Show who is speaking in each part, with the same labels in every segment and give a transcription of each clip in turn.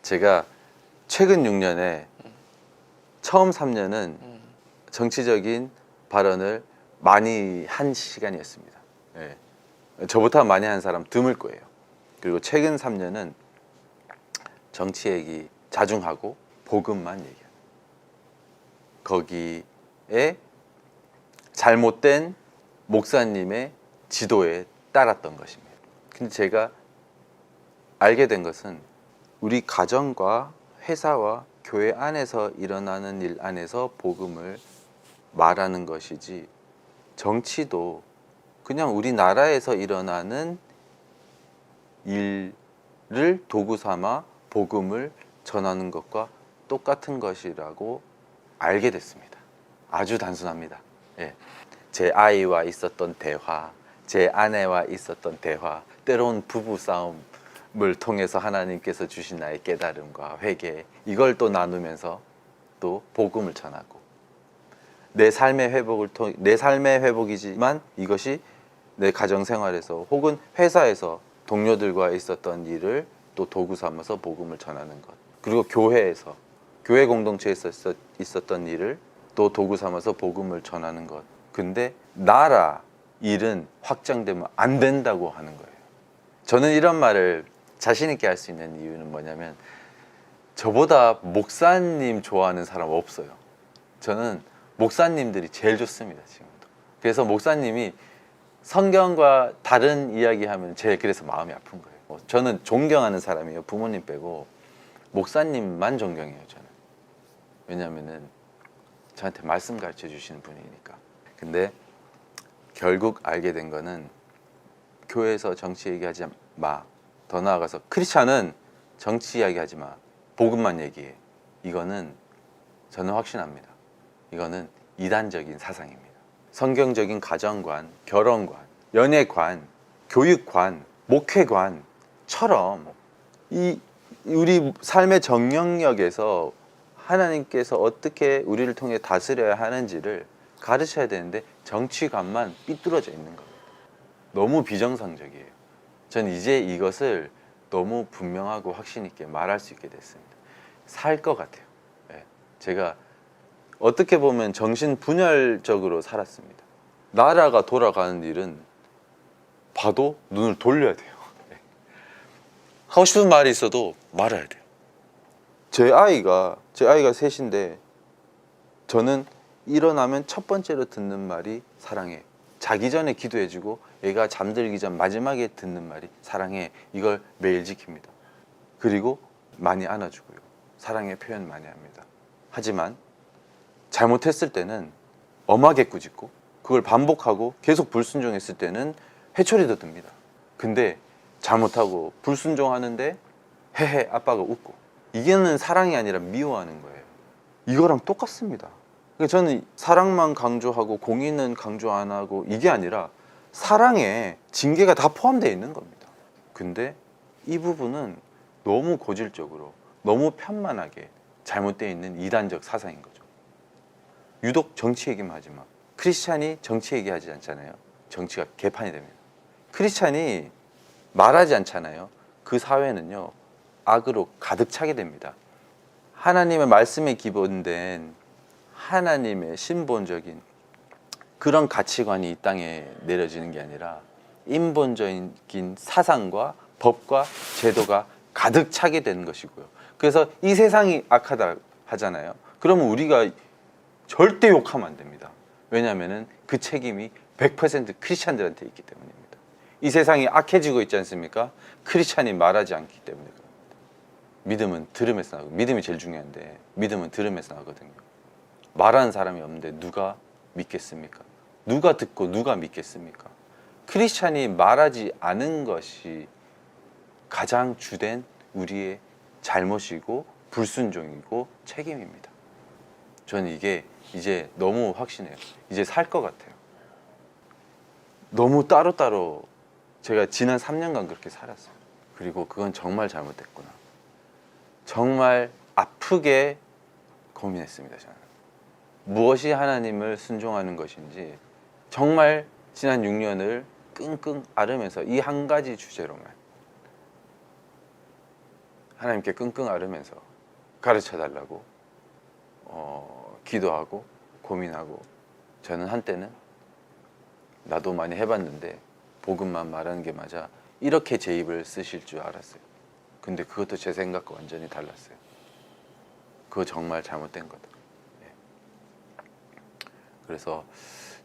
Speaker 1: 제가 최근 6년에 처음 3년은 정치적인 발언을 많이 한 시간이었습니다. 예. 저보다 많이 한 사람 드물 거예요. 그리고 최근 3년은 정치 얘기 자중하고 복음만 얘기해요. 거기에 잘못된 목사님의 지도에 따랐던 것입니다. 근데 제가 알게 된 것은 우리 가정과 회사와 교회 안에서 일어나는 일 안에서 복음을 말하는 것이지, 정치도 그냥 우리나라에서 일어나는 일을 도구 삼아 복음을 전하는 것과 똑같은 것이라고 알게 됐습니다. 아주 단순합니다. 예. 제 아이와 있었던 대화, 제 아내와 있었던 대화, 때로는 부부 싸움을 통해서 하나님께서 주신 나의 깨달음과 회개, 이걸 또 나누면서 또 복음을 전하고, 내 삶의 회복이지만 이것이 내 가정 생활에서 혹은 회사에서 동료들과 있었던 일을 또 도구 삼아서 복음을 전하는 것, 그리고 교회에서 교회 공동체에서 있었던 일을 또 도구 삼아서 복음을 전하는 것. 근데 나라 일은 확장되면 안 된다고 하는 거예요. 저는 이런 말을 자신 있게 할 수 있는 이유는 뭐냐면, 저보다 목사님 좋아하는 사람 없어요. 저는 목사님들이 제일 좋습니다, 지금도. 그래서 목사님이 성경과 다른 이야기하면 제일 그래서 마음이 아픈 거예요. 저는 존경하는 사람이에요. 부모님 빼고 목사님만 존경해요, 저는. 왜냐하면은 저한테 말씀 가르쳐 주시는 분이니까. 근데 결국 알게 된 거는, 교회에서 정치 얘기하지 마. 더 나아가서 크리스찬은 정치 이야기하지 마. 복음만 얘기해. 이거는 저는 확신합니다. 이거는 이단적인 사상입니다. 성경적인 가정관, 결혼관, 연애관, 교육관, 목회관처럼 이 우리 삶의 정영역에서 하나님께서 어떻게 우리를 통해 다스려야 하는지를 가르쳐야 되는데, 정치관만 삐뚤어져 있는 겁니다. 너무 비정상적이에요. 전 이제 이것을 너무 분명하고 확신 있게 말할 수 있게 됐습니다. 살 것 같아요. 네. 제가 어떻게 보면 정신분열적으로 살았습니다. 나라가 돌아가는 일은 봐도 눈을 돌려야 돼요. 네. 하고 싶은 말이 있어도 말아야 돼요. 제 아이가 셋인데, 저는 일어나면 첫 번째로 듣는 말이 사랑해. 자기 전에 기도해주고 애가 잠들기 전 마지막에 듣는 말이 사랑해. 이걸 매일 지킵니다. 그리고 많이 안아주고요. 사랑의 표현 많이 합니다. 하지만 잘못했을 때는 엄하게 꾸짖고, 그걸 반복하고 계속 불순종했을 때는 회초리도 듭니다. 근데 잘못하고 불순종하는데 헤헤 아빠가 웃고, 이게는 사랑이 아니라 미워하는 거예요. 이거랑 똑같습니다. 그러니까 저는 사랑만 강조하고 공의는 강조 안 하고, 이게 아니라 사랑에 징계가 다 포함되어 있는 겁니다. 근데 이 부분은 너무 고질적으로, 너무 편만하게 잘못되어 있는 이단적 사상인 거죠. 유독 정치 얘기만 하지 마. 크리스찬이 정치 얘기하지 않잖아요. 정치가 개판이 됩니다. 크리스찬이 말하지 않잖아요. 그 사회는요, 악으로 가득 차게 됩니다. 하나님의 말씀에 기본된 하나님의 신본적인 그런 가치관이 이 땅에 내려지는 게 아니라, 인본적인 사상과 법과 제도가 가득 차게 되는 것이고요. 그래서 이 세상이 악하다 하잖아요. 그러면 우리가 절대 욕하면 안 됩니다. 왜냐하면 그 책임이 100% 크리스찬들한테 있기 때문입니다. 이 세상이 악해지고 있지 않습니까? 크리스찬이 말하지 않기 때문에 그럽니다. 믿음은 들음에서 나고, 믿음이 제일 중요한데 믿음은 들음에서 나거든요. 말하는 사람이 없는데 누가 믿겠습니까? 누가 듣고 누가 믿겠습니까? 크리스찬이 말하지 않은 것이 가장 주된 우리의 잘못이고 불순종이고 책임입니다. 저는 이게 이제 너무 확신해요. 이제 살 것 같아요. 너무 따로따로 제가 지난 3년간 그렇게 살았어요. 그리고 그건 정말 잘못됐구나. 정말 아프게 고민했습니다. 저는 무엇이 하나님을 순종하는 것인지 정말 지난 6년을 끙끙 앓으면서 이 한 가지 주제로만 하나님께 끙끙 앓으면서 가르쳐 달라고 기도하고 고민하고, 저는 한때는 나도 많이 해봤는데 복음만 말하는 게 맞아, 이렇게 제 입을 쓰실 줄 알았어요. 근데 그것도 제 생각과 완전히 달랐어요. 그거 정말 잘못된 거다. 예. 그래서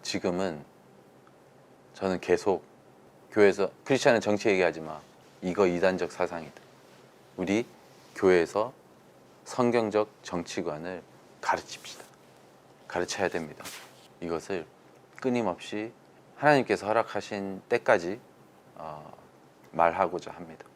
Speaker 1: 지금은 저는 계속 교회에서 크리스찬은 정치 얘기하지 마, 이거 이단적 사상이다. 우리 교회에서 성경적 정치관을 가르칩시다. 가르쳐야 됩니다. 이것을 끊임없이 하나님께서 허락하신 때까지 말하고자 합니다.